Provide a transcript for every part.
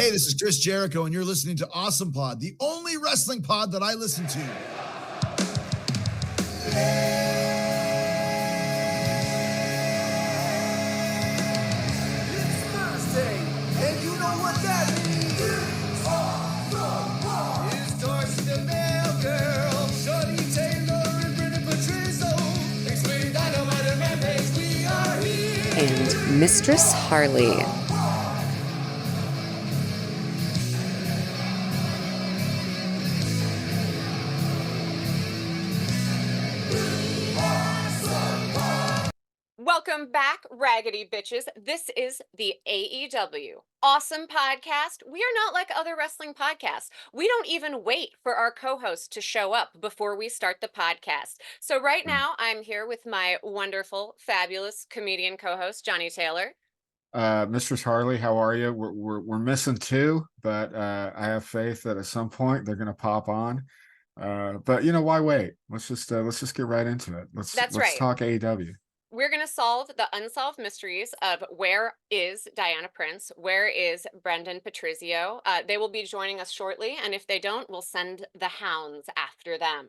Hey, this is Chris Jericho, and you're listening to Awesome Pod, the only wrestling pod that I listen to. It's Thursday, and you know what that means. It's Awesome Pod. It's Darcy the Mail Girl, Shorty Taylor and Brendan Petrizzo. Explain Dynamite and Rampage, we are here. And Mistress Harley. Welcome back, raggedy bitches. This is the AEW Awesome Podcast. We are not like other wrestling podcasts. We don't even wait for our co-host to show up before we start the podcast. So right now, I'm here with my wonderful, fabulous comedian co-host, Johnny Taylor. Mistress Harley, how are you? We're missing two, but I have faith that at some point they're gonna pop on. But you know, why wait? Let's just get right into it. Let's right. Talk AEW. We're going to solve the unsolved mysteries of where is Diana Prince, where is Brendan Petrizzo. They will be joining us shortly, and if they don't, we'll send the hounds after them.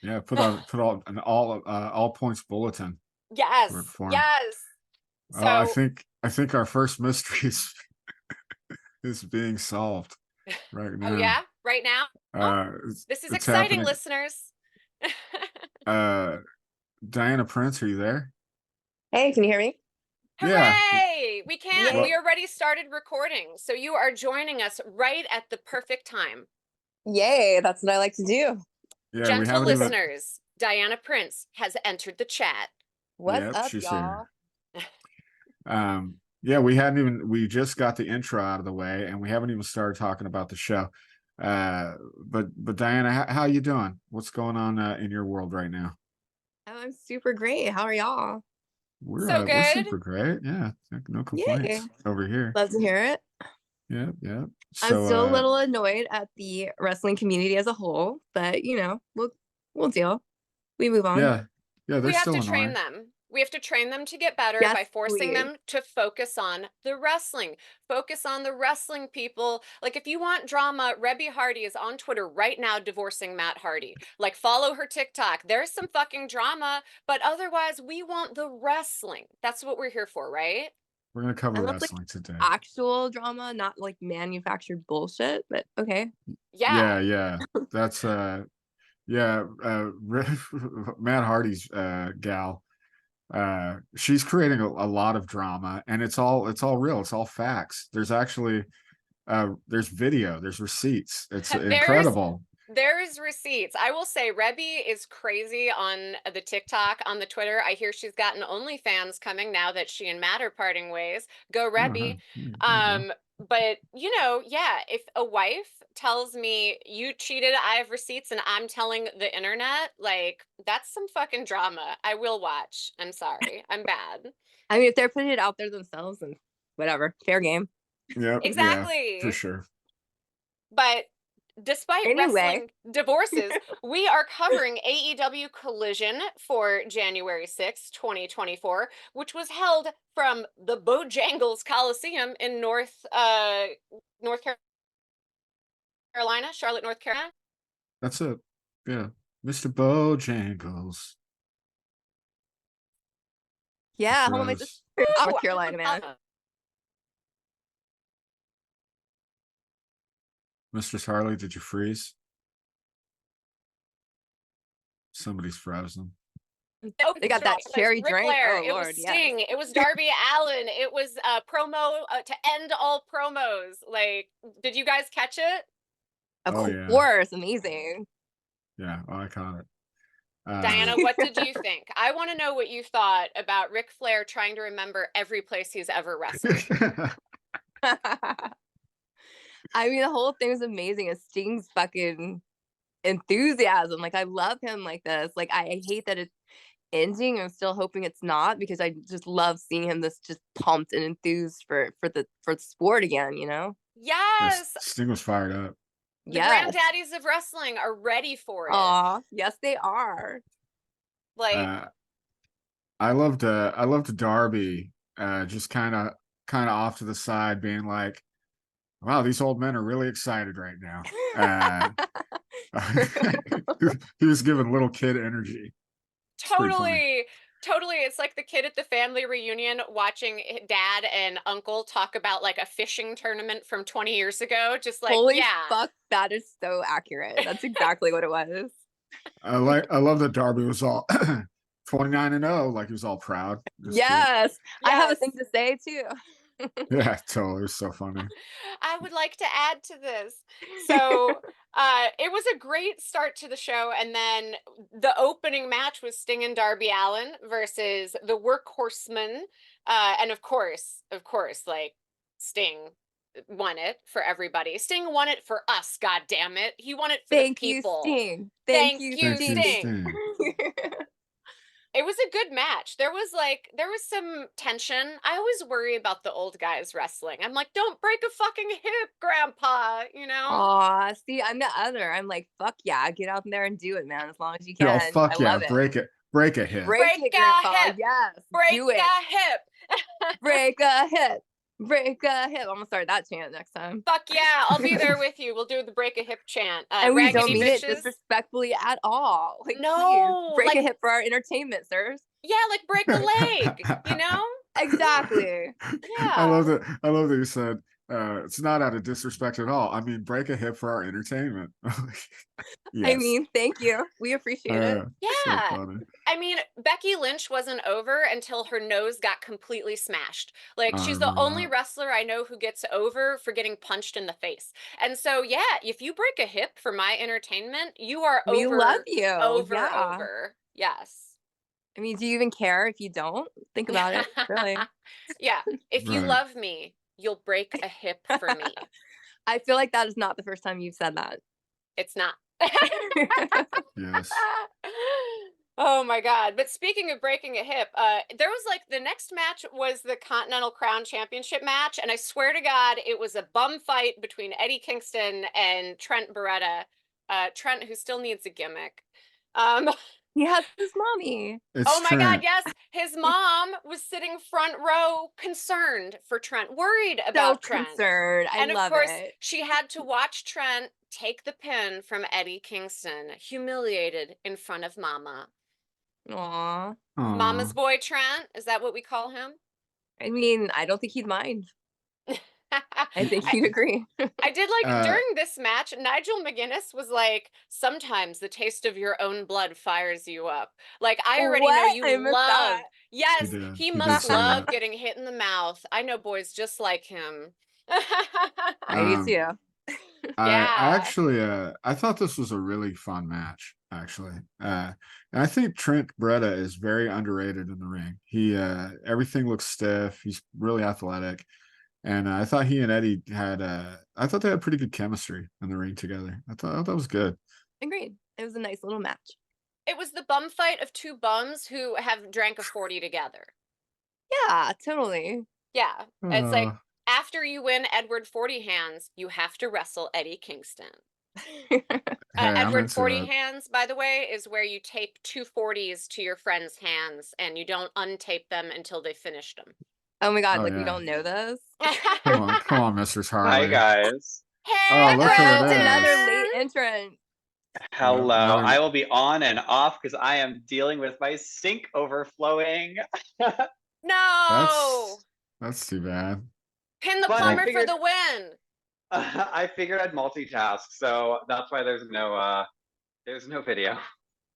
Yeah, put out an all points bulletin. Yes, yes. So I think our first mystery is being solved right now. Oh yeah, right now. This is exciting, happening. Listeners. Diana Prince, are you there? Hey, can you hear me? Hooray! Yeah. We can. Well, we already started recording. So you are joining us right at the perfect time. Yay, that's what I like to do. Yeah, gentle listeners, Diana Prince has entered the chat. What's up, y'all? Yeah, we just got the intro out of the way, and we haven't even started talking about the show. But Diana, how you doing? What's going on in your world right now? Oh, I'm super great. How are y'all? We're super great. Yeah, no complaints over here. Love to hear it. Yeah. So, I'm still a little annoyed at the wrestling community as a whole, but you know, we'll deal. We move on. Yeah. We have to train them. We have to train them to get better by forcing them to focus on the wrestling. Focus on the wrestling, people. Like, if you want drama, Rebby Hardy is on Twitter right now divorcing Matt Hardy. Like, follow her TikTok. There's some fucking drama, but otherwise, we want the wrestling. That's what we're here for, right? We're going to cover wrestling today. Actual drama, not like manufactured bullshit, but okay. Yeah. That's, Matt Hardy's gal. She's creating a lot of drama, and it's all real. It's all facts. There's actually there's video, there's receipts. It's incredible. There's receipts. I will say Rebby is crazy on the TikTok, on the Twitter. I hear she's got an OnlyFans coming now that she and Matt are parting ways. Go Rebby. But you know, yeah, if a wife tells me you cheated, I have receipts, and I'm telling the internet, like, that's some fucking drama. I will watch. I'm sorry. I'm bad. I mean, if they're putting it out there themselves, and whatever, fair game. Yeah, exactly. Yeah, for sure. But despite wrestling divorces, we are covering AEW Collision for January 6th, 2024, which was held from the Bojangles Coliseum in North Carolina, Charlotte, North Carolina. That's it. Yeah. Mr. Bojangles. Yeah, home of my sister, North Carolina, man. Mistress Harley, did you freeze? Somebody's frozen. Nope, they got that cherry Ric drink. Flair. Oh, it Lord, was Sting. It was Darby Allin. It was a promo to end all promos. Like, did you guys catch it? Of course, amazing. Yeah, I caught it. Diana, what did you think? I want to know what you thought about Ric Flair trying to remember every place he's ever wrestled. I mean, the whole thing was amazing. It's Sting's fucking enthusiasm. Like, I love him like this. Like, I hate that it's ending. I'm still hoping it's not, because I just love seeing him this just pumped and enthused for the sport again, you know? Yes. Sting was fired up. The granddaddies of wrestling are ready for it. Aw, yes, they are. Like, I loved Darby just kind of off to the side being like, Wow, these old men are really excited right now. He was giving little kid energy. Totally. Totally. It's like the kid at the family reunion watching dad and uncle talk about like a fishing tournament from 20 years ago. Just like, Holy yeah. fuck, that is so accurate. That's exactly what it was. I love that Darby was all 29-0, like he was all proud. Yes. I have a Yes. thing to say too. Yeah, totally. It was so funny. I would like to add to this. So it was a great start to the show. And then the opening match was Sting and Darby Allin versus the Workhorsemen. And of course, like Sting won it for everybody. Sting won it for us, god damn it. He won it for Thank the you, people. Sting. Thank you, Thank you, Sting. Sting. It was a good match. There was some tension. I always worry about the old guys wrestling. I'm like, don't break a fucking hip, grandpa, you know? Aw, see, I'm the other. I'm like, fuck yeah, get out there and do it, man, as long as you Yo, can. fuck I yeah, love it. break it. Break a hip. Break it, grandpa. hip. Yes, Break do it. a hip. Break a hip. Break a hip. I'm gonna start that chant next time. Fuck yeah, I'll be there with you. We'll do the break a hip chant. And we don't Raggedy mean it bitches. disrespectfully at all. Like, No, please, break like- a hip for our entertainment, sirs. Yeah, like break a leg, you know? Exactly. Yeah. I love that you said it's not out of disrespect at all. I mean, break a hip for our entertainment. Yes. I mean, thank you. We appreciate it. Yeah. So funny. I mean, Becky Lynch wasn't over until her nose got completely smashed. Like, I she's the remember only that. wrestler I know who gets over for getting punched in the face. And so, yeah, if you break a hip for my entertainment, you are We over. love you. Over. Yes. I mean, do you even care if you don't? Think about it, really. Yeah. If you Right. love me, you'll break a hip for me. I feel like that is not the first time you've said that. It's not. Yes. Oh my God. But speaking of breaking a hip, there was like the next match was the Continental Crown Championship match. And I swear to God, it was a bum fight between Eddie Kingston and Trent Beretta. Trent, who still needs a gimmick. He has his mommy. It's Oh my God, Trent. yes. His mom was sitting front row, concerned for Trent, worried about So Trent. concerned. I And of love course, it. she had to watch Trent take the pin from Eddie Kingston, humiliated in front of Mama. Aw. Mama's Aw. boy Trent, is that what we call him? I mean, I don't think he'd mind. I think he'd agree. I did like Uh, during this match, Nigel McGuinness was like, sometimes the taste of your own blood fires you up. Like, I already know What? you I missed love. that. Yes, He did. he He did must say love that. getting hit in the mouth. I know boys just like him. I do Um, too. I Yeah. actually I thought this was a really fun match, actually. And I think Trent Beretta is very underrated in the ring. He everything looks stiff. He's really athletic. And I thought he and Eddie had I thought they had pretty good chemistry in the ring together. I thought that was good. Agreed. It was a nice little match. It was the bum fight of two bums who have drank a 40 together. Yeah, totally. Yeah. It's like, Uh, after you win Edward 40 Hands, you have to wrestle Eddie Kingston. hey, I'm Edward into 40 that. Hands, by the way, is where you tape two 40s to your friend's hands and you don't untape them until they finished them. Oh my God, Oh, like we yeah. don't know this. Come on, Mistress Hi Harley. guys. Hey, Oh, look who it Oh, is. another late entrant. Hello. another- I will be on and off because I am dealing with my sink overflowing. No! That's too bad. Pin the But I plumber for figured- the win. I figured I'd multitask, so that's why there's no video.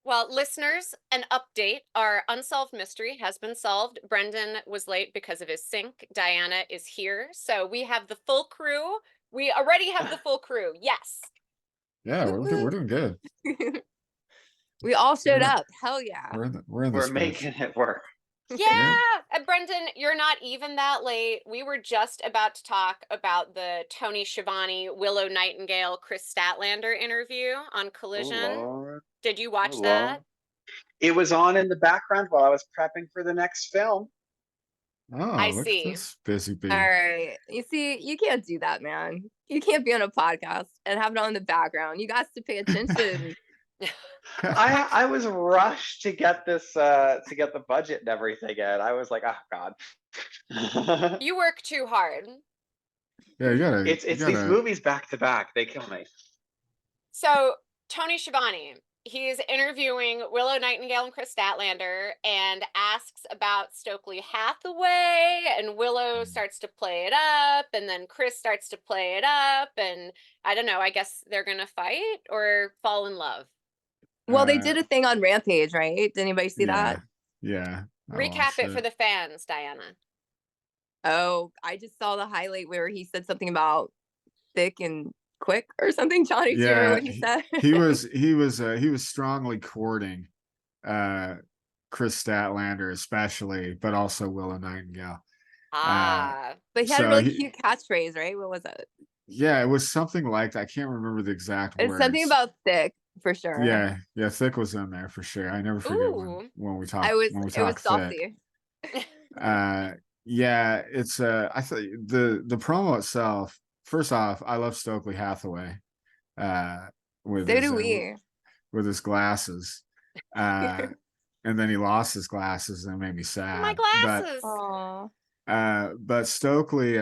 Well, listeners, an update. Our unsolved mystery has been solved. Brendan was late because of his sink. Diana is here. So we have the full crew. We already have the full crew. Yes. Yeah, we're doing good. We all showed Yeah. up. Hell yeah. We're in We're this. making it work. Yeah. And Brendan, you're not even that late. We were just about to talk about the Tony Schiavone, Willow Nightingale, Chris Statlander interview on Collision. Lord. Did you watch Oh, that? Lord. It was on in the background while I was prepping for the next film. Oh, I look see. at this busy bee. All right. You see, you can't do that, man. You can't be on a podcast and have it on in the background. You got to pay attention. I was rushed to get this to get the budget and everything in. I was like, oh God. You work too hard. Yeah, It's these movies back to back. They kill me. So Tony Schiavone, he's interviewing Willow Nightingale and Chris Statlander and asks about Stokely Hathaway, and Willow starts to play it up, and then Chris starts to play it up, and I don't know, I guess they're gonna fight or fall in love. Well, they did a thing on Rampage, right? Did anybody see that? Yeah. I Recap watched it for the fans, Diana. Oh, I just saw the highlight where he said something about thick and quick or something. Johnny, do you remember what he said? he was strongly courting Chris Statlander especially, but also Willow Nightingale. But he had a really cute catchphrase, right? What was it? Yeah, it was something like that. I can't remember the exact words. It's something about thick for sure. Yeah, thick was in there for sure. I never forget when we talk. It was thick. saucy. Yeah, it's I thought the promo itself. First off, I love Stokely Hathaway. With with his glasses. And then he lost his glasses and it made me sad. My glasses. But Stokely,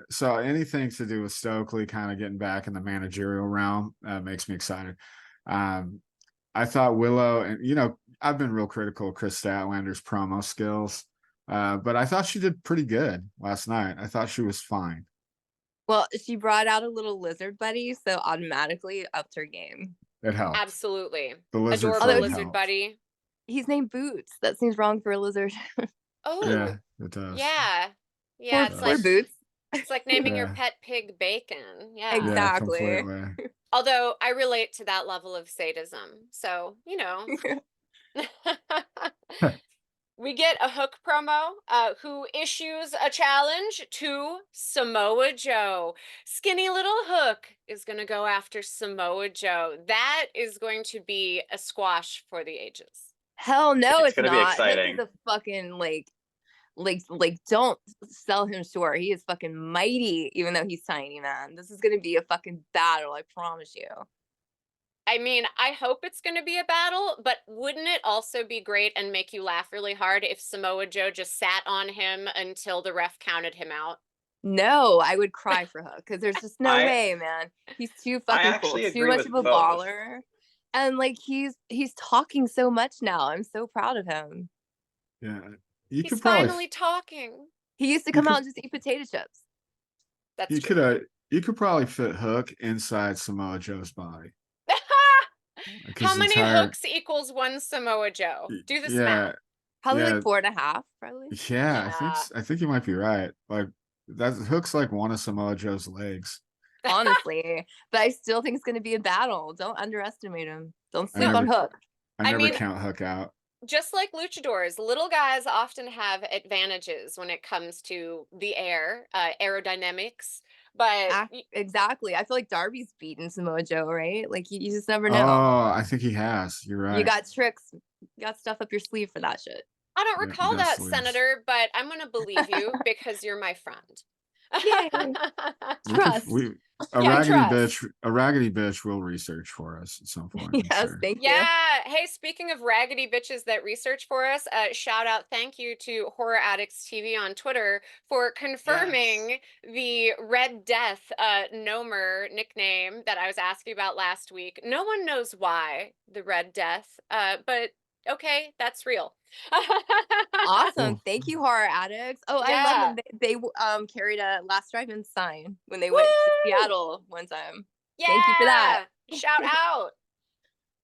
so anything to do with Stokely kind of getting back in the managerial realm makes me excited. I thought Willow, and I've been real critical of Chris Statlander's promo skills, but I thought she did pretty good last night. I thought she was fine. Well, she brought out a little lizard buddy, so automatically upped her game. It helped. Absolutely. The lizard adorable lizard buddy. He's named Boots. That seems wrong for a lizard. Oh. Yeah, it does. Yeah. Yeah, it's like Boots. It's like naming your pet pig Bacon. Yeah. Exactly. Yeah, Although I relate to that level of sadism. So, we get a Hook promo who issues a challenge to Samoa Joe. Skinny little Hook is going to go after Samoa Joe. That is going to be a squash for the ages. Hell no, it's gonna not. Be exciting. Hook is a fucking don't sell him short. He is fucking mighty, even though he's tiny, man. This is gonna be a fucking battle, I promise you. I mean, I hope it's going to be a battle, but wouldn't it also be great and make you laugh really hard if Samoa Joe just sat on him until the ref counted him out? No, I would cry for Hook because there's just no way, man. He's too fucking cool, too much of a baller, and he's talking so much now. I'm so proud of him. Yeah, he's finally talking. He used to come out and just eat potato chips. That's true. You could probably fit Hook inside Samoa Joe's body. How many hooks equals one Samoa Joe? Do this math. Probably 4.5, probably. Yeah, I think you might be right. That Hook's like one of Samoa Joe's legs. Honestly, but I still think it's going to be a battle. Don't underestimate him. Don't sleep on Hook. I never count Hook out. Just like luchadors, little guys often have advantages when it comes to the aerodynamics. But exactly, I feel like Darby's beaten Samoa Joe, right? You just never know. Oh, I think he has. You're right. You got tricks. You got stuff up your sleeve for that shit. I don't recall that, Senator, but I'm gonna believe you because you're my friend. Trust. A raggedy bitch will research for us at some point. Yes, thank you. Yeah. Hey, speaking of raggedy bitches that research for us, shout out, thank you to Horror Addicts TV on Twitter for confirming the Red Death Nomer nickname that I was asking about last week. No one knows why the Red Death, but okay, that's real. Awesome. Thank you, Horror Addicts. Oh, yeah. I love them. They carried a Last Drive-In sign when they went to Seattle one time. Yeah. Thank you for that. Shout out.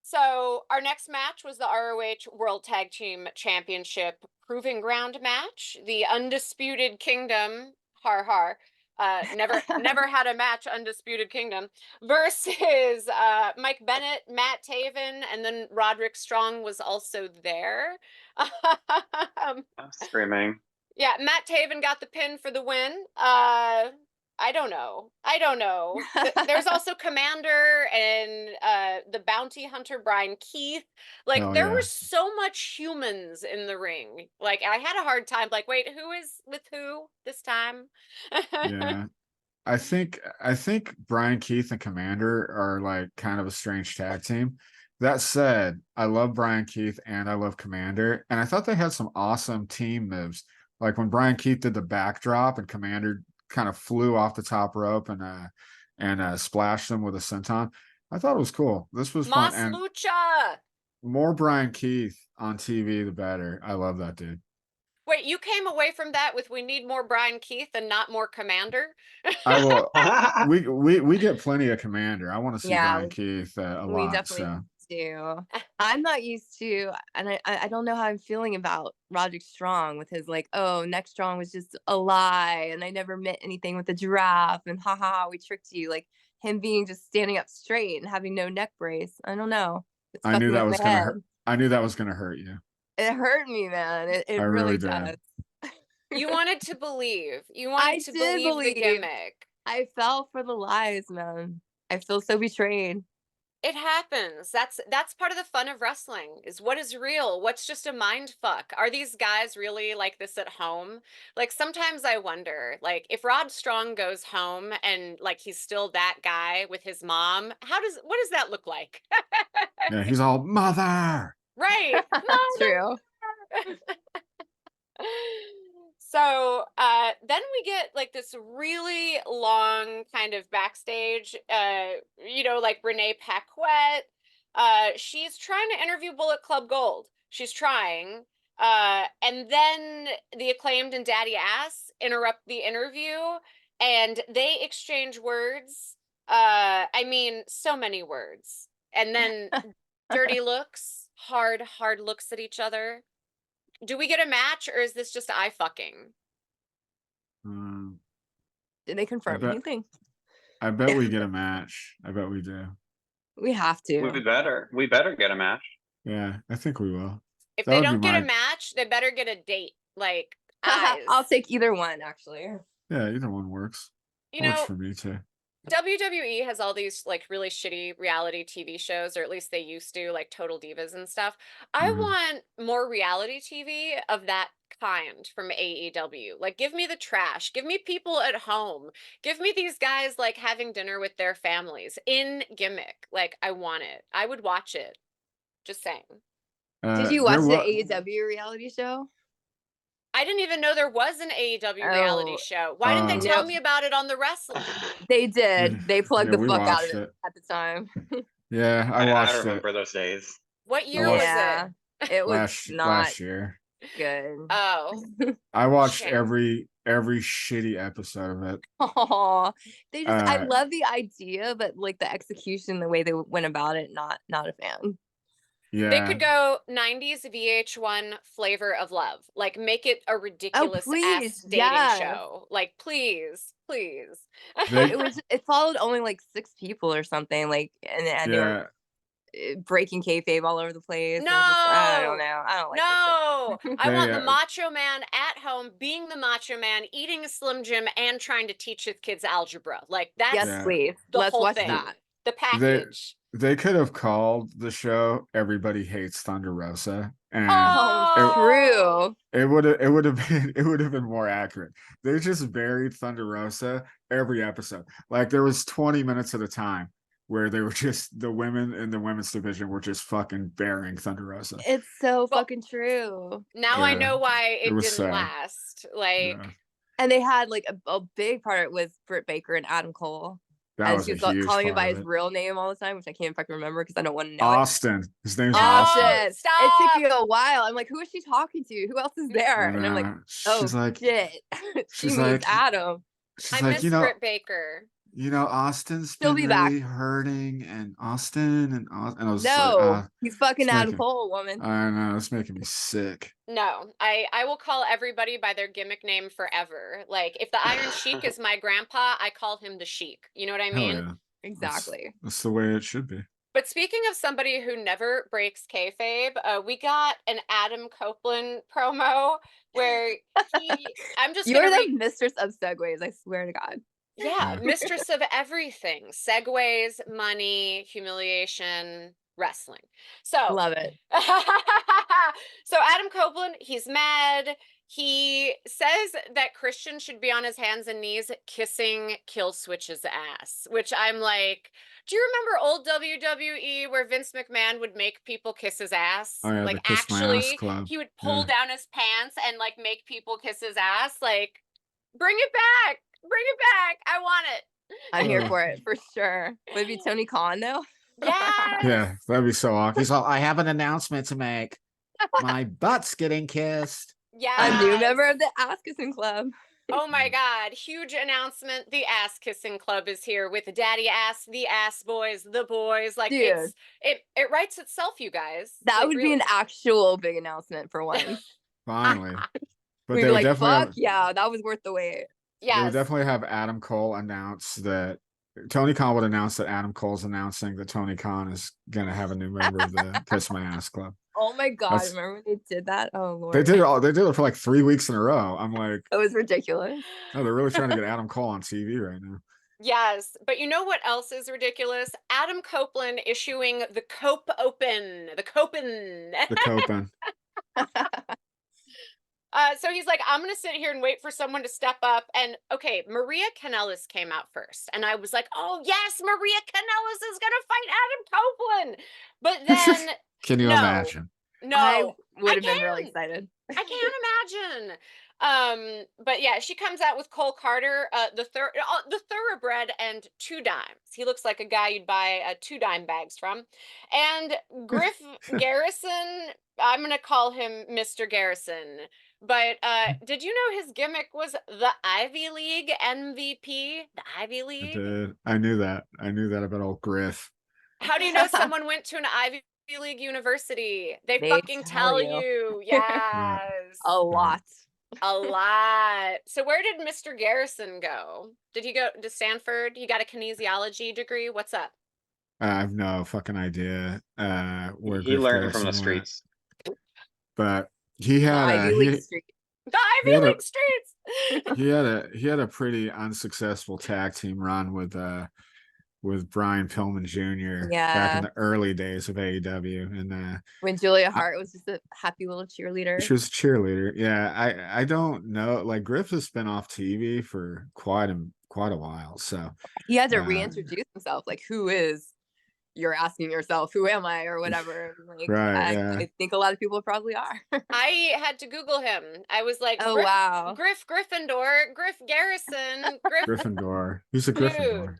So our next match was the ROH World Tag Team Championship Proving Ground match. The Undisputed Kingdom, never had a match, Undisputed Kingdom, versus Mike Bennett, Matt Taven, and then Roderick Strong was also there. I'm screaming. Yeah, Matt Taven got the pin for the win. I don't know. There's also Commander and the bounty hunter Brian Keith. There were so much humans in the ring. I had a hard time. Wait, who is with who this time? Yeah, I think Brian Keith and Commander are kind of a strange tag team. That said, I love Brian Keith and I love Commander, and I thought they had some awesome team moves. When Brian Keith did the backdrop and Commander kind of flew off the top rope and splashed them with a senton. I thought it was cool. This was fun. Mas And Lucha. more Brian Keith on TV, the better. I love that dude. Wait, you came away from that with we need more Brian Keith and not more Commander? I will. We get plenty of Commander. I want to see Yeah, Brian Keith a we lot. definitely So do. I'm not used to, and I don't know how I'm feeling about Roderick Strong with his like, oh, Neck Strong was just a lie, and I never meant anything with the giraffe, and haha, we tricked you. Like him being just standing up straight and having no neck brace. I don't know. It's I knew fucking that with was my gonna head. hurt. I knew that was gonna hurt you. It hurt me, man. It I really really did. does. You wanted to believe. You I wanted to did believe the believe. gimmick. I fell for the lies, man. I feel so betrayed. It happens. That's part of the fun of wrestling, is what is real, what's just a mind fuck. Are these guys really like this at home? Like sometimes I wonder, like if Rod Strong goes home and like he's still that guy with his mom, what does that look like? Yeah, he's all mother. Right. True. So then we get like this really long kind of backstage, like Renee Paquette. She's trying to interview Bullet Club Gold. She's trying. And then the Acclaimed and Daddy Ass interrupt the interview and they exchange words. I mean, so many words. And then dirty looks, hard looks at each other. Do we get a match or is this just eye fucking? Did they confirm anything? I bet we get a match. I bet we do. We have to. We better get a match. Yeah, I think we will. If they don't get a match, they better get a date. Like eyes. I'll take either one, actually. Yeah, either one works. Works for me too. WWE has all these like really shitty reality TV shows, or at least they used to, like Total Divas and stuff. I want more reality TV of that kind from AEW. Like give me the trash, give me people at home, give me these guys like having dinner with their families in gimmick. Like I want it. I would watch it. Just saying. Did you watch the AEW reality show? I didn't even know there was an AEW reality show. Why didn't they tell me about it on the wrestling? They did. They plugged the fuck out of it at the time. Yeah, I watched I remember those days. What year was it? It was last year. Good. Oh. I watched every shitty episode of it. Oh, I love the idea, but like the execution, the way they went about it, not a fan. Yeah. They could go 90s VH1 flavor of love. Like make it a ridiculous ass dating show. Like please. It followed only like 6 people or something, like and they were breaking kayfabe all over the place. No, I don't know. I don't like no. I want the Macho Man at home being the Macho Man, eating a Slim Jim, and trying to teach his kids algebra. Like that's yes, please. Let's watch thing. That. The package. They could have called the show "Everybody Hates Thunder Rosa," and true. It would have been more accurate. They just buried Thunder Rosa every episode. Like there was 20 minutes at a time where they were just the women in the women's division were just fucking burying Thunder Rosa. It's so fucking true. Now I know why it didn't last. Like, and they had like a big part with Britt Baker and Adam Cole. That and she was calling him by his real name all the time, which I can't fucking remember because I don't want to know. Austin. His name's Austin. Stop. It took me a while. I'm like, who is she talking to? Who else is there? And I'm like, oh shit. She means Adam. I miss Britt Baker. Austin's been really hurting, and Austin and I was he's fucking Adam Cole, woman. I know, it's making me sick. No, I will call everybody by their gimmick name forever. Like if the Iron Sheik is my grandpa, I call him the Sheik. You know what I mean? Yeah. Exactly. That's the way it should be. But speaking of somebody who never breaks kayfabe, we got an Adam Copeland promo where You're the mistress of segues, I swear to God. Yeah, mistress of everything. Segues, money, humiliation, wrestling. So love it. So Adam Copeland, he's mad. He says that Christian should be on his hands and knees kissing Killswitch's ass, which I'm like, do you remember old WWE where Vince McMahon would make people kiss his ass? Oh, yeah, like actually, he would pull down his pants and like make people kiss his ass. Like, bring it back. Bring it back. I want it. I'm here for it for sure. Would it be Tony Khan though? Yes. Yeah, that'd be so awkward. He's all, I have an announcement to make. My butt's getting kissed. Yes. A new member of the Ass Kissing Club. Oh my God. Huge announcement. The Ass Kissing Club is here with Daddy Ass, the Ass Boys, the boys. Like Dude. it writes itself, you guys. That Like, would be really. an actual big announcement for once. Finally. But We'd they be would like, definitely fuck have, yeah, that was worth the wait. they would Yes. definitely have Adam Cole announce that Tony Khan would announce that Adam Cole's announcing that Tony Khan is gonna have a new member of the Kiss My Ass Club. Oh my god, That's- remember when they did that? Oh lord. They did it for like 3 weeks in a row. I'm like, It was ridiculous. oh, they're really trying to get Adam Cole on TV right now. Yes, but you know what else is ridiculous? Adam Copeland issuing the Cope Open, the Copen. The Copen. So he's like, I'm gonna sit here and wait for someone to step up. And okay, Maria Kanellis came out first, and I was like, oh yes, Maria Kanellis is gonna fight Adam Copeland. But then Can you No. imagine? no, I would have I been really can. excited. I can't imagine. But yeah, she comes out with Cole Carter, the thoroughbred and 2 dimes. He looks like a guy you'd buy 2 dime bags from. And Griff Garrison, I'm gonna call him Mr. Garrison. But did you know his gimmick was the Ivy League MVP? The Ivy I League? did. I knew that. I knew that about old Griff. How do you know someone went to an Ivy League university? They They fucking tell tell you. you. Yes. A lot. A lot. So where did Mr. Garrison go? Did he go to Stanford? He got a kinesiology degree. What's up? I have no fucking idea where He Griff learned from the Garrison went, streets. but he The had Ivy League Street. The He Ivy had a- League streets. he had a pretty unsuccessful tag team run with Brian Pillman Jr. back Yeah. in the early days of AEW, and When Julia Hart was just a happy little cheerleader. she was a cheerleader. Yeah, I don't know. Like Griff has been off TV for quite a while, so He had to uh, reintroduce himself. Like, who is? You're asking yourself, who am I, or whatever. Like, Right, yeah. I think a lot of people probably are. I had to Google him. I was like, Oh wow. Griff Gryffindor, Griff Garrison, Griff. Gryffindor. He's a Dude. Gryffindor.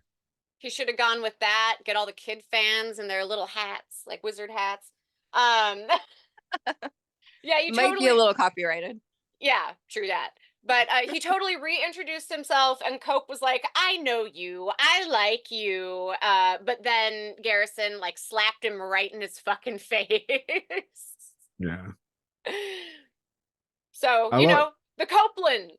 He should have gone with that. Get all the kid fans in their little hats, like wizard hats. Yeah, you Might totally. be a little copyrighted. Yeah, true that. But he totally reintroduced himself, and Cope was like, I know you. I like you. But then Garrison, like, slapped him right in his fucking face. Yeah. So, I you love- know, the Copeland.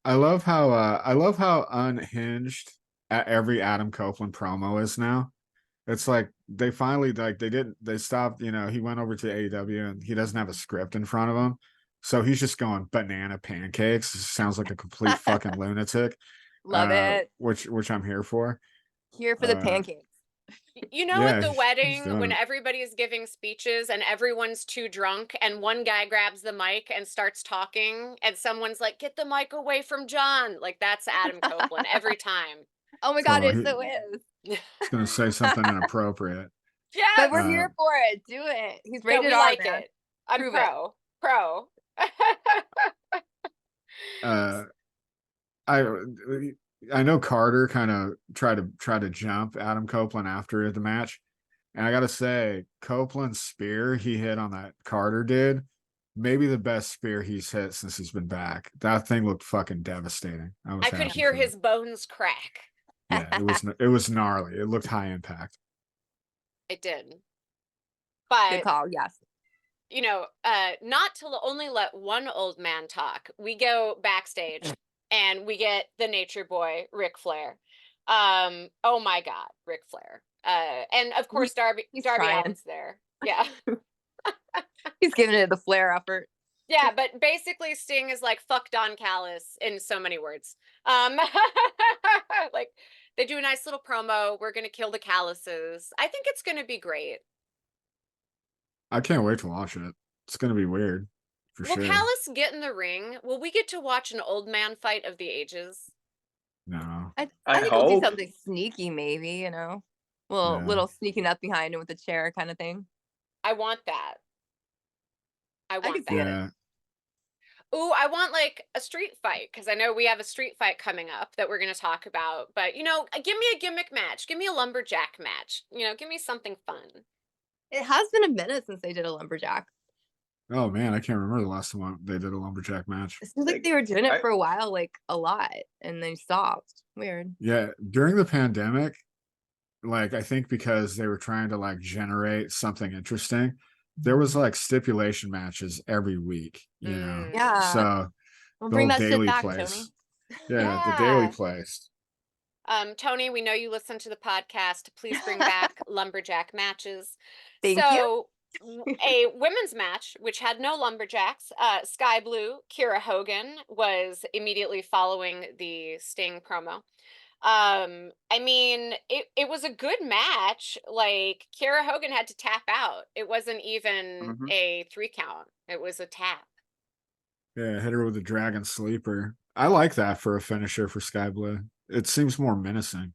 I love how unhinged every Adam Copeland promo is now. It's like they finally they stopped, he went over to AEW and he doesn't have a script in front of him. So he's just going banana pancakes. Sounds like a complete fucking lunatic. Love it. Which I'm here for. Here for the pancakes. You know, Yeah, at the he's wedding, done when it. everybody's giving speeches and everyone's too drunk, and one guy grabs the mic and starts talking, and someone's like, get the mic away from John. Like, that's Adam Copeland every time. Oh my god, So it he- so is. He's gonna say something inappropriate. Yeah, But we're Uh, here for it. Do it. He's no, rated we R, like man. it. I'm Prove it. pro. I know Carter kind of tried to jump Adam Copeland after the match, and I gotta say Copeland's spear he hit on that Carter dude, maybe the best spear he's hit since he's been back. That thing looked fucking devastating. I could happy hear for his it. bones crack. Yeah, it was gnarly. It looked high impact. It did. Good But call, yes. you know, not to only let one old man talk. We go backstage and we get the nature boy, Ric Flair. Oh my God, Ric Flair. And of course, Darby trying. Allin's there. Yeah. He's giving it the Flair effort. Yeah, but basically Sting is like, fuck Don Callis in so many words. Like, they do a nice little promo. We're going to kill the Callises. I think it's going to be great. I can't wait to watch it. It's gonna be weird for Will sure. Callis get in the ring? Will we get to watch an old man fight of the ages? No. I I think we'll do hope. something sneaky, maybe, Yeah. little sneaking up behind him with a chair kind of thing. I want that. I want can see that. it. Yeah. Ooh, I want like a street fight because I know we have a street fight coming up that we're going to talk about. But, give me a gimmick match. Give me a lumberjack match. Give me something fun. It has been a minute since they did a lumberjack. Oh man, I can't remember the last time they did a lumberjack match. It seems like they were doing it for a while, like a lot, and they stopped. Weird. Yeah, during the pandemic, like I think because they were trying to like generate something interesting, there was like stipulation matches every week, Yeah. So We'll the bring whole that shit daily back, place. Tony. Yeah, the daily Yeah. place. Tony, we know you listen to the podcast. Please bring back lumberjack matches. Thank So, a women's match, which had no lumberjacks, Sky Blue, Kira Hogan was immediately following the Sting promo. I mean, it was a good match. Like, Kira Hogan had to tap out. It wasn't even a 3 count. It was a tap. Yeah, hit her with a dragon sleeper. I like that for a finisher for Sky Blue. It seems more menacing.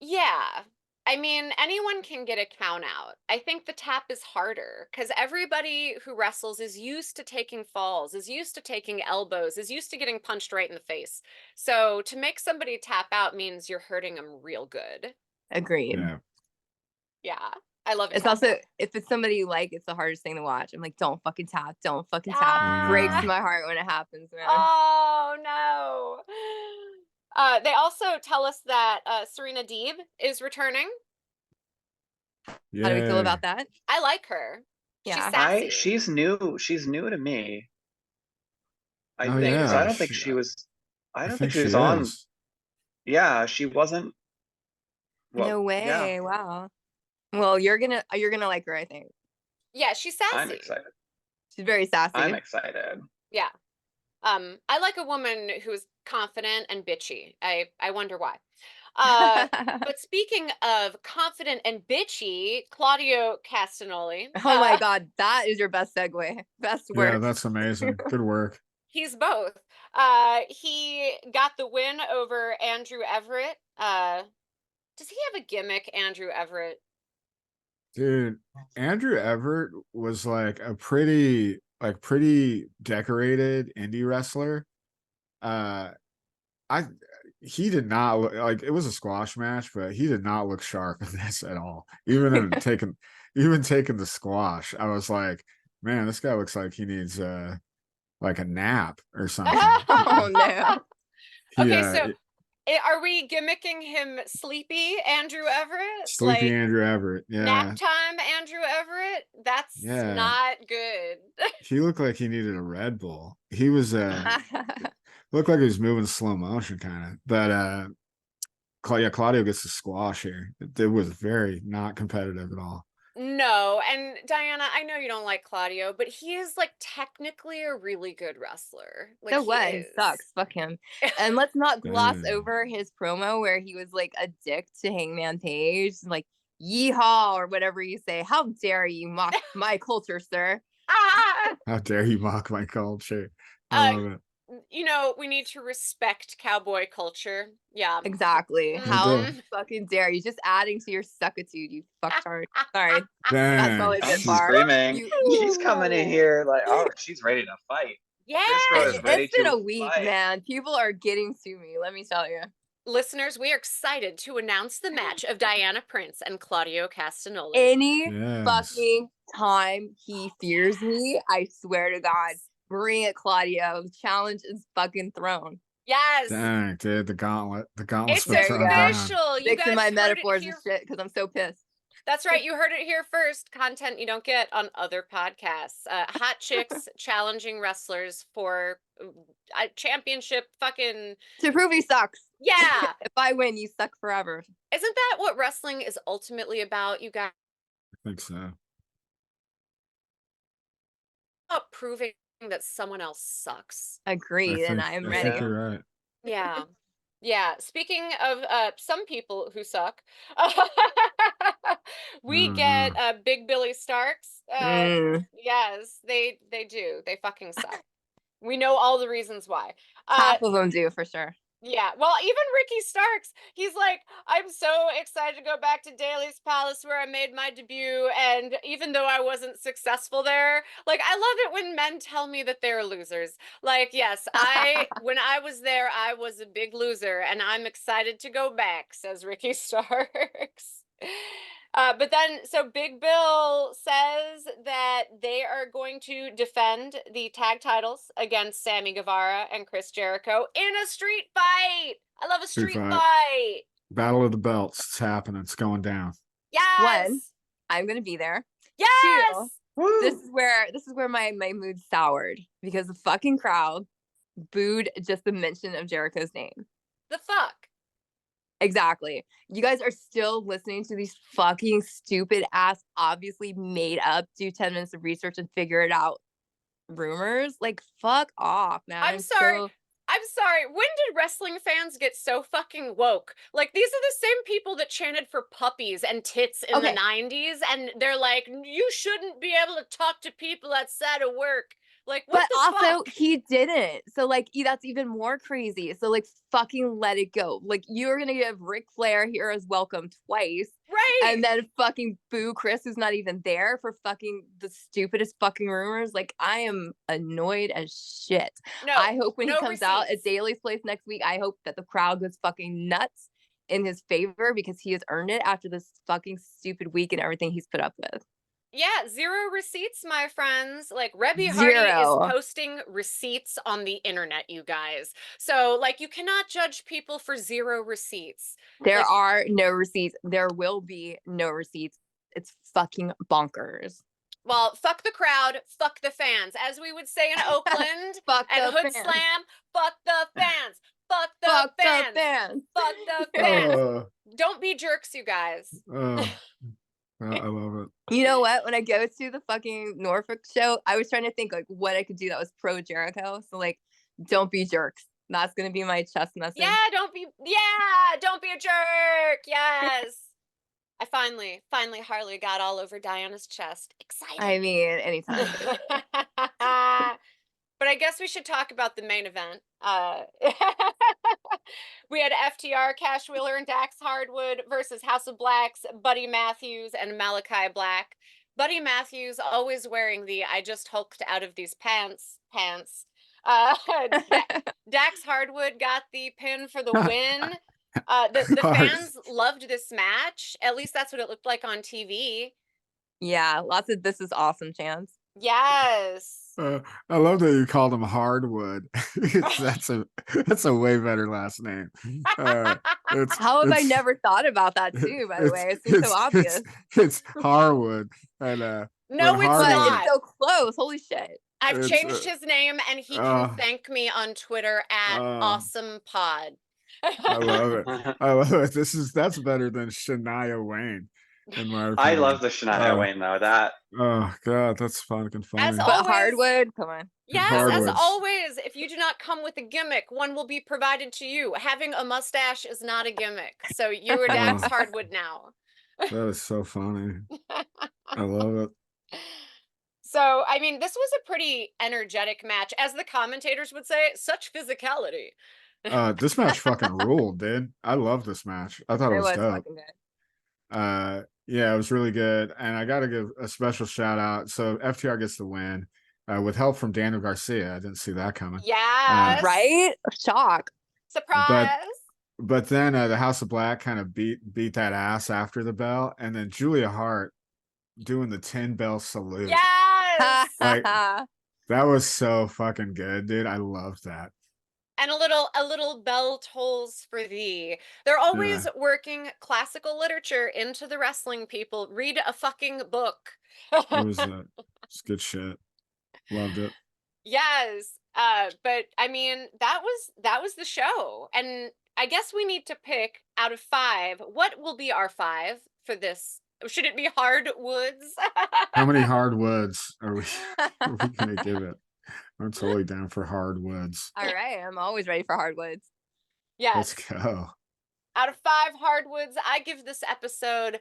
Yeah. I mean, anyone can get a count out. I think the tap is harder because everybody who wrestles is used to taking falls, is used to taking elbows, is used to getting punched right in the face. So to make somebody tap out means you're hurting them real good. Agreed. Yeah. I love it. It's also, if it's somebody you like, it's the hardest thing to watch. I'm like, don't fucking tap. Don't fucking tap. It breaks my heart when it happens, man. Oh, no. They also tell us that Serena Deeb is returning. How do we feel about that? I like her. Yeah. She's sassy. She's new. She's new to me. I think. Yeah, I don't think she was. I don't think she was is. on. Yeah, she wasn't. Well, no way. Yeah. Wow. Well, you're gonna like her, I think. Yeah, she's sassy. I'm excited. She's very sassy. I'm excited. Yeah. I like a woman who's confident and bitchy. I wonder why. But speaking of confident and bitchy, Claudio Castagnoli. Oh my God, that is your best segue. Best work. Yeah, that's amazing. Good work. He's both. He got the win over Andrew Everett. Does he have a gimmick, Andrew Everett? Dude, Andrew Everett was like a pretty decorated indie wrestler. He did not look like it was a squash match, but he did not look sharp in this at all. Even taking the squash, I was like, man, this guy looks like he needs like a nap or something. Oh no. Okay, so are we gimmicking him sleepy Andrew Everett? Sleepy Andrew Everett, yeah. Nap time Andrew Everett? That's not good. He looked like he needed a Red Bull. He was looked like he was moving slow motion kind of. But Claudio gets the squash here. It was very not competitive at all. No, and Diana, I know you don't like Claudio, but he is like technically a really good wrestler. Like, so what? He sucks. Fuck him. And let's not gloss over his promo where he was like a dick to Hangman Page, like yeehaw or whatever you say. How dare you mock my culture, sir? How dare you mock my culture? I love it. We need to respect cowboy culture. Yeah. Exactly. How fucking dare you? Just adding to your suckitude, you fucktard. Sorry. That's probably a bit far. Screaming. She's coming in here like, oh, she's ready to fight. Yeah. It's been a week, man. People are getting to me, let me tell you. Listeners, we are excited to announce the match of Diana Prince and Claudio Castagnoli. Any fucking time he fears me, I swear to God. Bring it, Claudio. The challenge is fucking thrown. Yes. Dang, dude, the gauntlet. The gauntlet's been thrown down. You Fixing my metaphors and shit because I'm so pissed. That's right. You heard it here first. Content you don't get on other podcasts. Hot chicks challenging wrestlers for a championship fucking... To prove he sucks. Yeah. If I win, you suck forever. Isn't that what wrestling is ultimately about, you guys? I think so. About proving that someone else sucks. Agreed, and I'm ready. I think you're right. Yeah. Yeah. Speaking of some people who suck, we get Big Billy Starks. Yes, they do. They fucking suck. We know all the reasons why. Half of them do, for sure. Yeah, well, even Ricky Starks, he's like, I'm so excited to go back to Daly's Palace where I made my debut. And even though I wasn't successful there, like, I love it when men tell me that they're losers. Like, yes, when I was there, I was a big loser and I'm excited to go back, says Ricky Starks. But then, so Big Bill says that they are going to defend the tag titles against Sammy Guevara and Chris Jericho in a street fight. I love a Street street fight. fight. Battle of the Belts. It's happening. It's going down. Yes. One, I'm gonna be there. Yes. Two, this is where my mood soured because the fucking crowd booed just the mention of Jericho's name. The fuck. Exactly. You guys are still listening to these fucking stupid ass, obviously made up, do 10 minutes of research and figure it out rumors. Like, fuck off, man. I'm sorry. I'm sorry. When did wrestling fans get so fucking woke? Like, these are the same people that chanted for puppies and tits in the 90s, and they're like, you shouldn't be able to talk to people outside of work. Like, what But the also, fuck? he didn't. So, like, that's even more crazy. So, like, fucking let it go. Like, you're gonna give Ric Flair heroes welcome twice. Right. And then fucking boo Chris, who's not even there, for fucking the stupidest fucking rumors. Like, I am annoyed as shit. No, I hope when he no comes out at receipts. Daly's Place next week, I hope that the crowd goes fucking nuts in his favor because he has earned it after this fucking stupid week and everything he's put up with. Yeah, 0 receipts, my friends. Like, Rebby Hardy Zero. is posting receipts on the internet, you guys. So, like, you cannot judge people for 0 receipts. There Like, are no receipts. There will be no receipts. It's fucking bonkers. well, fuck the crowd, fuck the fans. As we would say in Oakland Fuck at the Hood fans. Slam, fuck the fans. Fuck the Fuck fans. the fans. Fuck the fans. Uh, Don't be jerks, you guys. I love it. You know what? When I go to the fucking Norfolk show, I was trying to think like what I could do that was pro Jericho. So like, don't be jerks. That's gonna be my chest message. Yeah, don't be a jerk. Yes. I finally Harley got all over Diana's chest. Excited. I mean, anytime. But I guess we should talk about the main event. We had FTR, Cash Wheeler, and Dax Hardwood versus House of Blacks, Buddy Matthews, and Malachi Black. Buddy Matthews always wearing the I just hulked out of these pants. Dax Hardwood got the pin for the win. The fans loved this match. At least that's what it looked like on TV. Yeah, lots of this is awesome chants. Yes. I love that you called him Hardwood. that's a way better last name. How have I never thought about that too? By the way, it seems so obvious. It's Harwood, and no, it's But not. it's so close. Holy shit! I've changed his name, and he can thank me on Twitter at Awesome Pod. I love it. I love it. That's better than Shania Wayne. In my opinion. I love the Shania Wayne though. That oh god, that's fucking funny. As But always, Hardwood, come on. Yes, Hardwoods. as always, if you do not come with a gimmick, one will be provided to you. Having a mustache is not a gimmick, so you're a Dax Hardwood now. That is so funny. I love it. So, I mean, this was a pretty energetic match. As the commentators would say, such physicality. This match fucking ruled, dude. I love this match. I thought it was dope. Fucking good. Yeah, it was really good. And I gotta give a special shout out. So FTR gets the win with help from Daniel Garcia. I didn't see that coming. Yes. Right? Shock. Surprise. But then the House of Black kind of beat that ass after the bell, and then Julia Hart doing the 10 bell salute. Yes. Like, that was so fucking good, dude. I loved that. And a little bell tolls for thee. They're always working classical literature into the wrestling people. Read a fucking book. It was good shit. Loved it. Yes. But I mean, that was the show. And I guess we need to pick out of 5. What will be our 5 for this? Should it be hardwoods? How many hardwoods are we gonna give it? I'm totally down for hardwoods. All right, I'm always ready for hardwoods. Yes. Let's go. Out of 5 hardwoods, I give this episode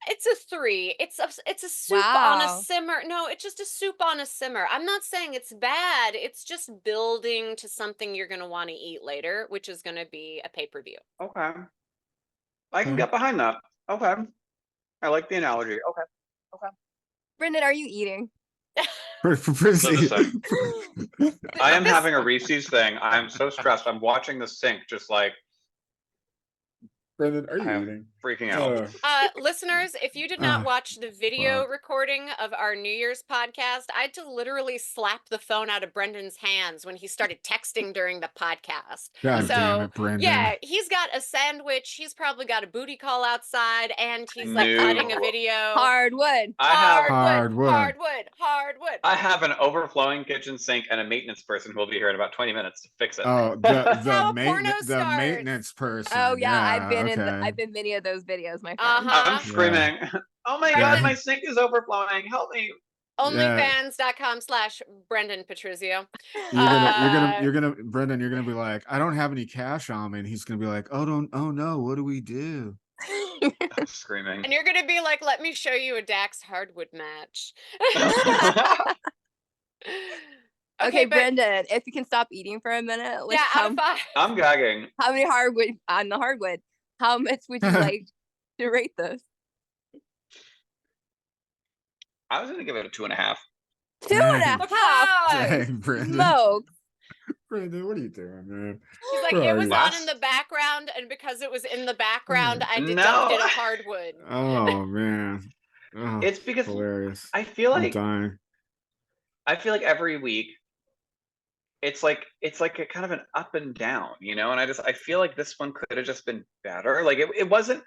It's a 3. It's a soup on a Wow. simmer. No, it's just a soup on a simmer. I'm not saying it's bad. It's just building to something you're gonna want to eat later, which is gonna be a pay-per-view. Okay. I can get behind that. Okay. I like the analogy. Okay. Brendan, are you eating? Listen, I am This- having a Reese's thing. I'm so stressed. I'm watching the sink just like Brendan, are you I'm eating? freaking out. Listeners, if you did not watch the video recording of our New Year's podcast, I had to literally slap the phone out of Brendan's hands when he started texting during the podcast. God damn So, it, Brendan. yeah, he's got a sandwich. He's probably got a booty call outside, and he's like No. cutting a video. Hardwood. I have Hardwood. I have an overflowing kitchen sink and a maintenance person who will be here in about 20 minutes to fix it. Oh, That's how a porno the starts. maintenance person. Oh yeah, I've been okay. I've been many of those videos, my friend. I'm screaming. Oh my god, Brendan. my sink is overflowing. Help me. Onlyfans.com/Brendan Petrizzo. You're gonna Brendan, you're gonna be like, I don't have any cash on me, and he's gonna be like, oh no, what do we do? I'm screaming. And you're gonna be like, let me show you a Dax hardwood match. Okay, but Brendan, if you can stop eating for a minute, like yeah, out of 5. I'm gagging. how many hardwood on the hardwood? How much would you like to rate this? I was gonna give it a 2.5. 2.5. Dang, Brendan. Smokes. Brendan, what are you doing, man? He's like, Where it are was you? on in the background, and because it was in the background, I No. deducted a hardwood. Oh man. Oh, It's because hilarious. I feel I'm like dying. every week it's like a kind of an up and down, and I feel like this one could have just been better. Like it wasn't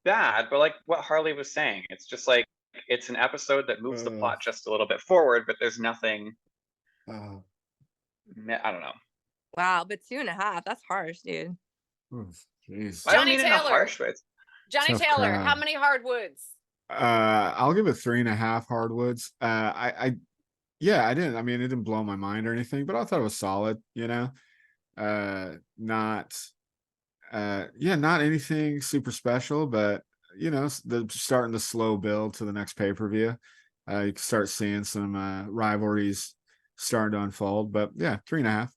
bad, but like what Harley was saying, it's just like it's an episode that moves the plot just a little bit forward, but there's nothing. Oh, I don't know. Wow, but 2.5, that's harsh, dude. jeez. I don't Johnny mean it in a Taylor. harsh way. Johnny Tough Taylor, crowd. how many hardwoods? I'll give it 3.5 hardwoods. I didn't. I mean, it didn't blow my mind or anything, but I thought it was solid. Not anything super special, but starting the slow build to the next pay-per-view. You can start seeing some rivalries starting to unfold, but yeah, 3.5.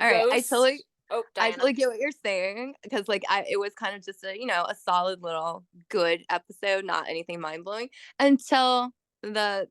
All right, I Ghost? totally Oh, I Diana. totally get what you're saying, because like it was kind of just a solid little good episode, not anything mind blowing until the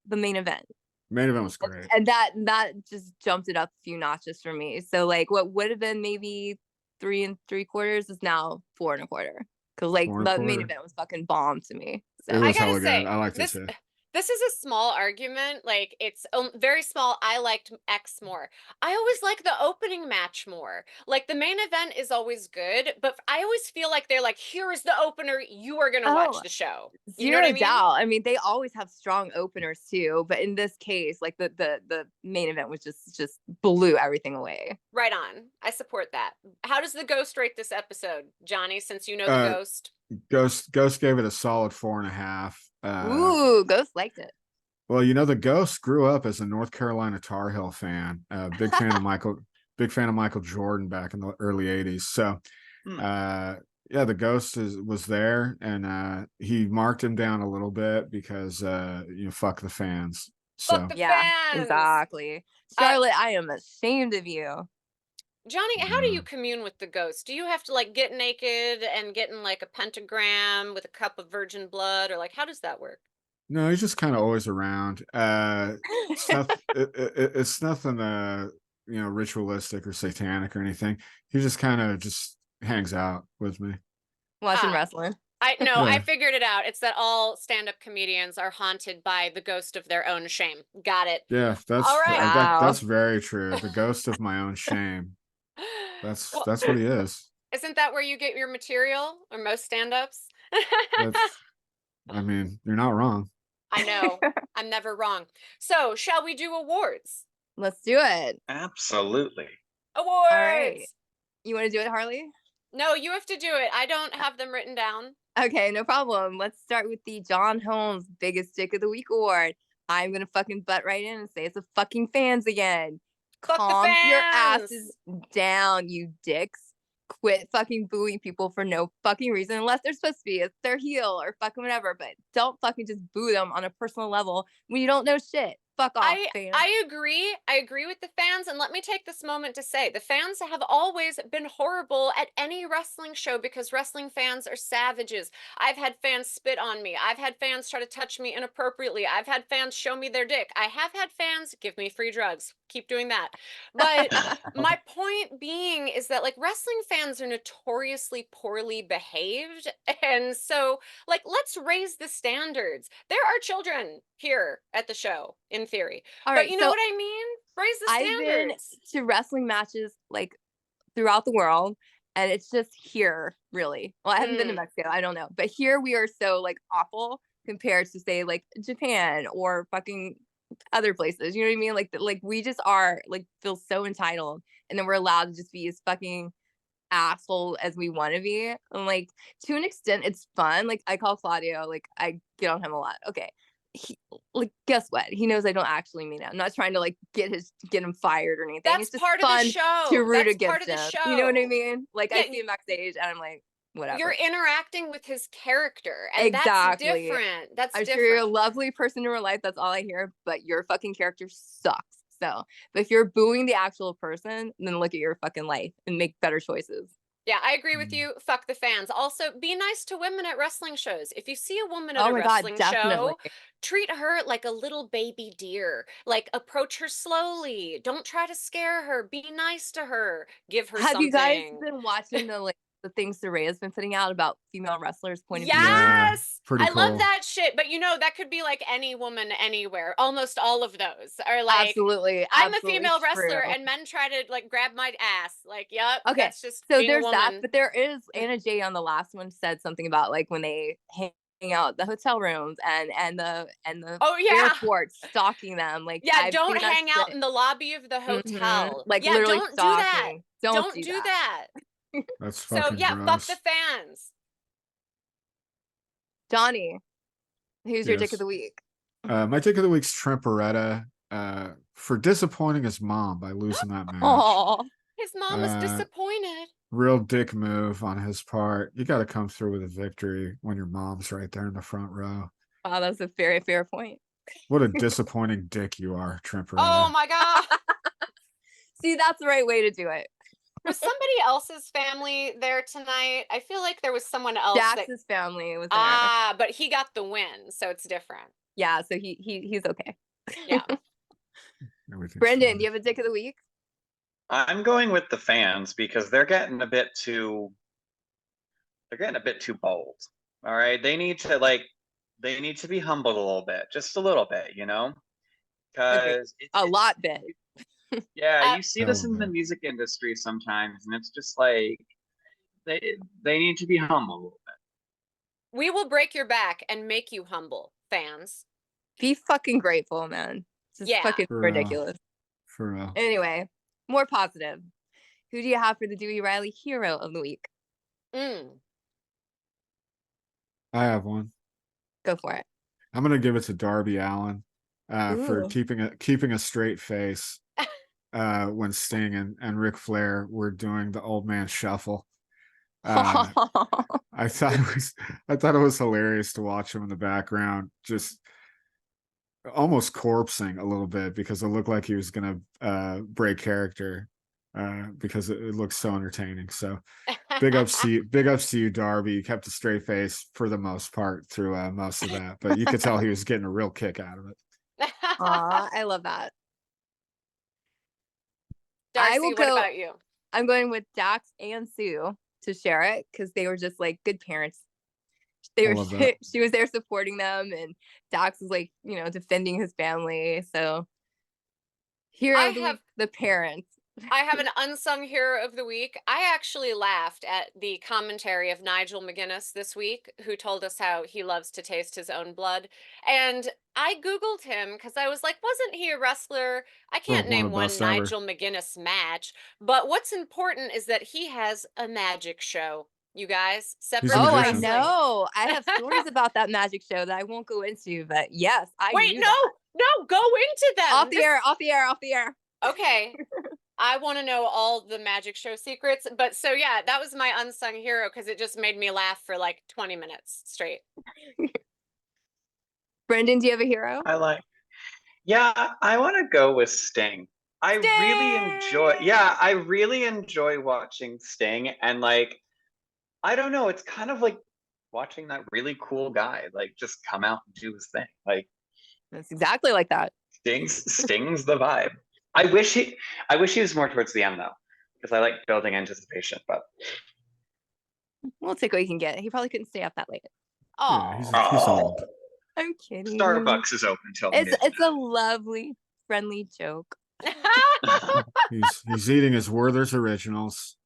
main event, Main event was great. and that just jumped it up a few notches for me. So like what would have been maybe 3 3/4 is now 4 1/4, because like 4 the main 1/4. event was fucking bomb to me. It So was I gotta hella say, good. I liked it this too. this is a small argument. Like it's very small. I liked X more. I always like the opening match more. Like the main event is always good, but I always feel like they're like, here is the opener. You are gonna watch Oh, the show. You know zero what I mean? doubt. I mean, they always have strong openers too, but in this case, like the main event was just blew everything away. Right on. I support that. How does the Ghost rate this episode, Johnny? Since you know the Uh, Ghost. Ghost gave it a solid 4.5. Ooh, Ghost liked it. Well, the Ghost grew up as a North Carolina Tar Heel fan. Big fan of Michael Jordan back in the early '80s. So, the Ghost was there, and he marked him down a little bit because fuck the fans. So Fuck the Yeah, fans. exactly. Charlotte, I am ashamed of you. Johnny, how do you commune with the Ghost? Do you have to like get naked and get in like a pentagram with a cup of virgin blood, or like how does that work? no, he's just kind of always around. It's nothing ritualistic or satanic or anything. He just kind of just hangs out with me. Watching Ah. wrestling. I Yeah. I figured it out. It's that all stand-up comedians are haunted by the ghost of their own shame. Got it. Yeah, that's All right. Wow. that's very true. The ghost of my own shame. That's Well, what he is. isn't that where you get your material, or most stand-ups? I mean, you're not wrong. I know. I'm never wrong. So, shall we do awards? Let's do it. Absolutely. Awards. All right. You want to do it, Harley? No, you have to do it. I don't have them written down. Okay, no problem. Let's start with the John Holmes Biggest Dick of the Week award. I'm gonna fucking butt right in and say it's the fucking fans again. Fuck the Calm your fans. asses down, you dicks. quit fucking booing people for no fucking reason unless they're supposed to be. It's their heel or fucking whatever, but don't fucking just boo them on a personal level when you don't know shit. Fuck off, fans. I agree. I agree with the fans. And let me take this moment to say the fans have always been horrible at any wrestling show because wrestling fans are savages. I've had fans spit on me. I've had fans try to touch me inappropriately. I've had fans show me their dick. I have had fans give me free drugs. Keep doing that. But my point being is that like wrestling fans are notoriously poorly behaved. And so like, let's raise the standards. There are children here at the show, in theory. All But right, you know so what I mean? Raise the I've been standards. to wrestling matches like throughout the world, and it's just here, really. Well, I haven't been to Mexico, I don't know. But here we are so like awful compared to say like Japan or fucking other places. You know what I mean? Like we just are like feel so entitled, and then we're allowed to just be as fucking asshole as we want to be. And like to an extent it's fun. Like I call Claudio, like I get on him a lot. Okay. Like guess what? He knows I don't actually mean it. I'm not trying to like get him fired or anything. That's it's just part of fun the show. to root That's against part of the him. show. You know what I mean? Like Yeah, I see him backstage and I'm like, whatever. You're interacting with his character, and Exactly. that's different. That's I'm different. sure you're a lovely person in real life. That's all I hear. But your fucking character sucks. So, but if you're booing the actual person, then look at your fucking life and make better choices. Yeah, I agree with you. Fuck the fans. Also, be nice to women at wrestling shows. If you see a woman at Oh a my God, wrestling definitely. show, treat her like a little baby deer. Like approach her slowly. Don't try to scare her. Be nice to her. Give her Have something. you guys been watching the things Soraya's been putting out about female wrestlers' point of view? Yes, pretty I love cool. that shit. But you know, that could be like any woman anywhere. Almost all of those are like, Absolutely. I'm a absolutely female wrestler, true. and men try to like grab my ass. Like, yep, Okay, that's just so being a there's that, woman. but there is Anna Jay on the last one said something about like when they hang out at the hotel rooms and the Oh yeah. airport stalking them. Like Yeah, I've don't seen that hang out shit. in the lobby of the hotel. Like Yeah, literally don't do that. stalking. Don't do that. That's So fucking yeah, fuck gross. the fans. Johnny, who's your dick Yes. of the week? My dick of the week's Trent Beretta for disappointing his mom by losing that match. Oh, His mom was disappointed. Real dick move on his part. You got to come through with a victory when your mom's right there in the front row. wow, that's a very fair point. What a disappointing dick you are, Trent Beretta. Oh my God. See, that's the right way to do it. Was somebody else's family there tonight? I feel like there was someone else. Jax's family was there. Ah, but he got the win, so it's different. Yeah, so he's okay. Yeah. Brendan, fine. do you have a dick of the week? I'm going with the fans because they're getting a bit too bold. All right. They need to be humbled a little bit, just a little bit, you know? Because a lot bit. Yeah, you see this in the bit. music industry sometimes, and it's just like they need to be humble a little bit. We will break your back and make you humble, fans. Be fucking grateful, man. Just fucking For real. ridiculous. For real. Anyway, more positive. Who do you have for the Dewey Riley hero of the week? I have one. Go for it. I'm gonna give it to Darby Allin for Ooh. keeping a straight face when Sting and Ric Flair were doing the old man shuffle. I thought it was hilarious to watch him in the background, just almost corpsing a little bit because it looked like he was gonna break character because it looks so entertaining. So big ups to you, Darby. You kept a straight face for the most part through most of that, but you could tell he was getting a real kick out of it. Aw, I love that. Darcy, what about you? I'm going with Dax and Sue to share it because they were just like good parents. She was there supporting them, and Dax was like, defending his family. So hero of the week, the parents. I have an unsung hero of the week. I actually laughed at the commentary of Nigel McGuinness this week, who told us how he loves to taste his own blood. And I Googled him because I was like, wasn't he a wrestler? I can't name one Nigel McGuinness match. But what's important is that he has a magic show, you guys. Separate Oh, I wrestling. know. I have stories about that magic show that I won't go into, but yes, I Wait, knew no, go into them. Off the air. Okay. I want to know all the magic show secrets. But so yeah, that was my unsung hero because it just made me laugh for like 20 minutes straight. Brendan, do you have a hero? Yeah, I want to go with Sting. I really enjoy watching Sting, and like, I don't know, it's kind of like watching that really cool guy like just come out and do his thing. Like, That's exactly like that. Sting's the vibe. I wish he was more towards the end though, because I like building anticipation. But We'll take what you can get. He probably couldn't stay up that late. Oh, Yeah, he's old. I'm kidding. Starbucks is open till It's a lovely, friendly joke. He's eating his Werther's Originals.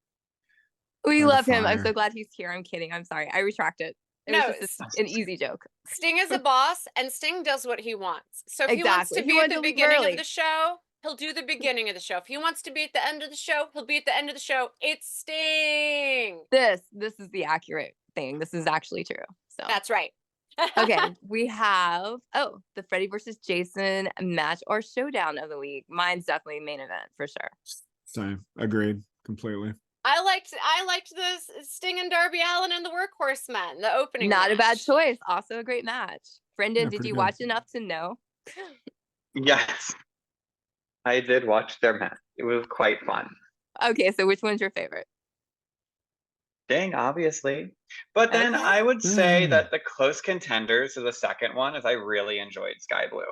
We By the love him. I'm fire. so glad he's here. I'm kidding. I'm sorry. I retract it. It No, was just an easy joke. Sting is a boss, and Sting does what he wants. So if he wants Exactly. to He be at wanted the to leave beginning early. of the show, he'll do the beginning of the show. If he wants to be at the end of the show, he'll be at the end of the show. It's Sting. This is the accurate thing. This is actually true. So That's right. okay, we have the Freddy versus Jason match or showdown of the week. Mine's definitely main event for sure. Same. Agreed. Completely. I liked this Sting and Darby Allin and the Workhorse Men, the opening. Not a bad match. choice. Also a great match. Brendan, Yeah, did pretty you good. watch enough to know? Yes, I did watch their match. It was quite fun. Okay, so which one's your favorite? Sting, obviously. But then Okay. I would say that the close contenders to the second one is I really enjoyed Sky Blue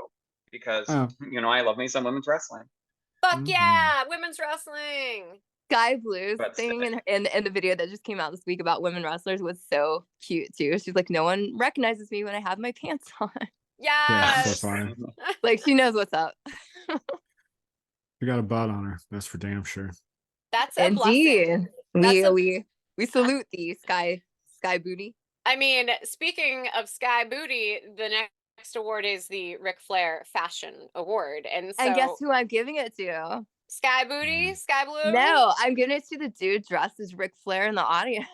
because I love me some women's wrestling. Fuck yeah, women's wrestling. Sky Blue's But thing in the video that just came out this week about women wrestlers was so cute too. She's like, no one recognizes me when I have my pants on. Yeah, so Yes. funny. Like she knows what's up. You got a butt on her. That's for damn sure. That's a blessing. Indeed. We salute thee, Sky Booty. I mean, speaking of Sky Booty, the next award is the Ric Flair Fashion Award. And so And guess who I'm giving it to? Sky Booty, Sky Blue. No, I'm giving it to the dude dressed as Ric Flair in the audience.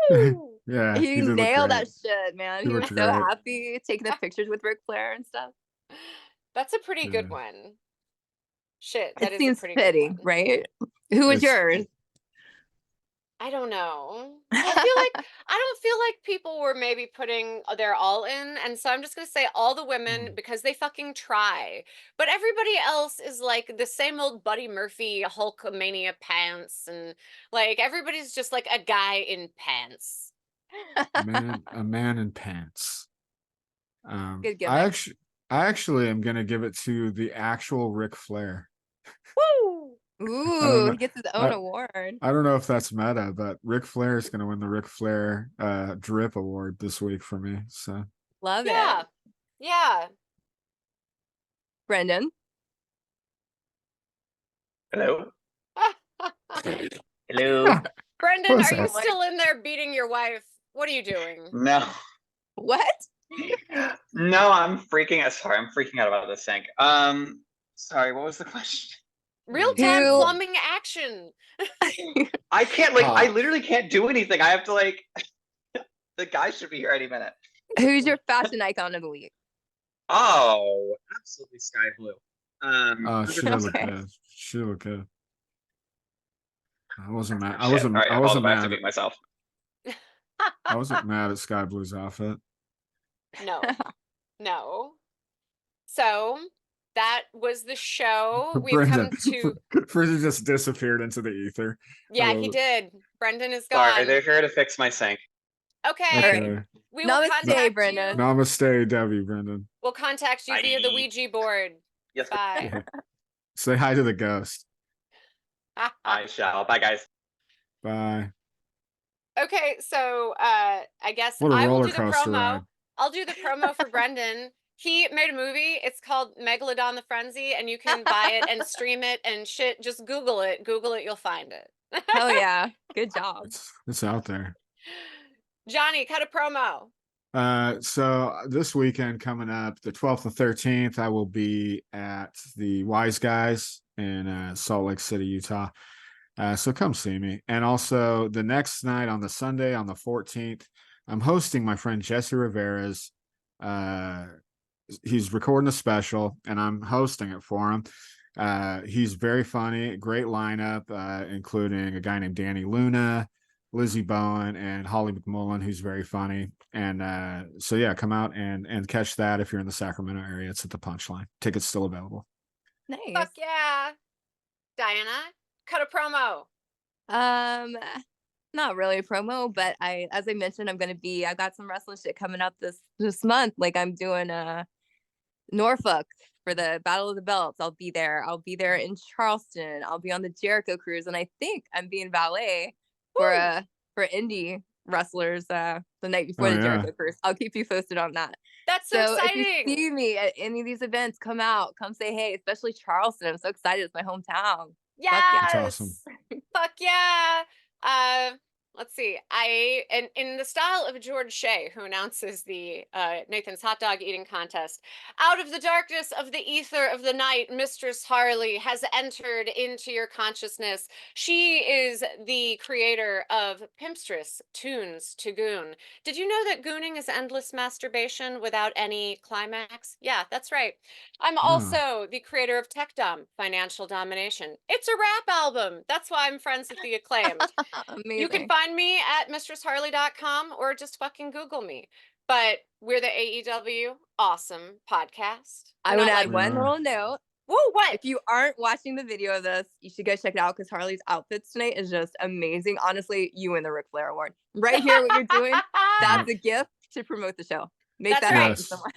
Woo! Yeah, He did look nailed great. that shit, man. He He was looked so great. happy taking the pictures with Ric Flair and stuff. That's a pretty good Yeah. one. Shit, that It is seems a pretty fitting, good one. right? Who was It's- yours? I don't know. I don't feel like people were maybe putting their all in, and so I'm just gonna say all the women because they fucking try. But everybody else is like the same old Buddy Murphy Hulkamania pants, and like everybody's just like a guy in pants. a man in pants. Good I gimmick. actually am gonna give it to the actual Ric Flair. Woo! Ooh, know. he gets his own award. I don't know if that's meta, but Ric Flair is gonna win the Ric Flair drip award this week for me. So Love Yeah. it. Yeah. Brendan. Hello. Hello. Brendan, What's are you that? still in there beating your wife? What are you doing? No. What? No, I'm freaking out. Sorry, I'm freaking out about this sink. Sorry, what was the question? Real time Who- plumbing action. I can't I literally can't do anything. I have to the guy should be here any minute. Who's your fashion icon of the week? Oh, absolutely Sky Blue. she did look Okay. good. She did look good. I wasn't mad. I Shit. wasn't. All right, I wasn't I have to mad. beat myself. I wasn't mad at Sky Blue's outfit. No. No. So that was the show. We've come to Brendan just disappeared into the ether. Yeah, love he it. did. Brendan is gone. Sorry, they're here to fix my sink. Okay. Okay. We will Namaste, contact Brendan. you. Namaste, Debbie, Brendan. We'll contact you via the Bye. Ouija board. Yes, Bye. Say hi to the ghost. I shall. Bye, guys. Bye. Okay, so I guess What a I will roller do the coaster promo. ride. I'll do the promo for Brendan. He made a movie. It's called Megalodon the Frenzy, and you can buy it and stream it and shit. Just Google it. Google it, you'll find it. Hell yeah. Good job. It's out there. Johnny, cut a promo. So this weekend coming up, the 12th and 13th, I will be at the Wise Guys in Salt Lake City, Utah. So come see me. And also the next night on the Sunday, on the 14th, I'm hosting my friend Jesse Rivera's. He's recording a special and I'm hosting it for him. He's very funny, great lineup, including a guy named Danny Luna, Lizzie Bowen, and Holly McMullen, who's very funny. And so yeah, come out and catch that if you're in the Sacramento area. It's at the Punchline. Tickets still available. Nice. Fuck yeah. Diana, cut a promo. Not really a promo, but as I mentioned, I got some wrestling shit coming up this month. Like I'm doing Norfolk for the Battle of the Belts. I'll be there. I'll be there in Charleston. I'll be on the Jericho cruise, and I think I'm being valet for indie wrestlers the night before the Jericho cruise. I'll keep you posted on that. That's so If exciting. you see me at any of these events, come out, come say hey, especially Charleston. I'm so excited. It's my hometown. Yes. That's awesome. Fuck yeah. Let's see. In the style of George Shea, who announces the Nathan's hot dog eating contest, out of the darkness of the ether of the night, Mistress Harley has entered into your consciousness. She is the creator of Pimpstress Tunes to Goon. Did you know that gooning is endless masturbation without any climax? Yeah, that's right. I'm also the creator of Tech Dom, Financial Domination. It's a rap album. That's why I'm friends with the Acclaimed. Amazing. You can find me at mistressharley.com or just fucking Google me. But we're the AEW Awesome podcast. I want to add one little note. Whoa, what? If you aren't watching the video of this, you should go check it out because Harley's outfits tonight is just amazing. Honestly, you win the Ric Flair award. Right here, what you're doing, that's a gift to promote the show. Make That's that right. happen somewhere.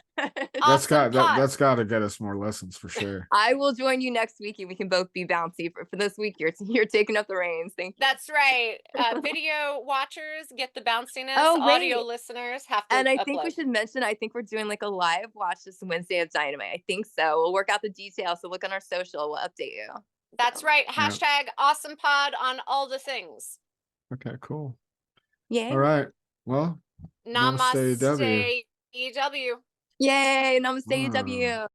That's got to get us more listens for sure. I will join you next week and we can both be bouncy. For this week, you're taking up the reins. Thank you. That's right. Video watchers get the bounciness. Oh, wait. Audio listeners have to And I upload. think we should mention, I think we're doing like a live watch this Wednesday of Dynamite. I think so. We'll work out the details. So look on our social. We'll update you. That's right. Hashtag Awesome Pod on all the things. Okay, cool. Yay. All right. Well, Namaste, Namaste, EW. EW. Yay. Namaste, Wow. EW.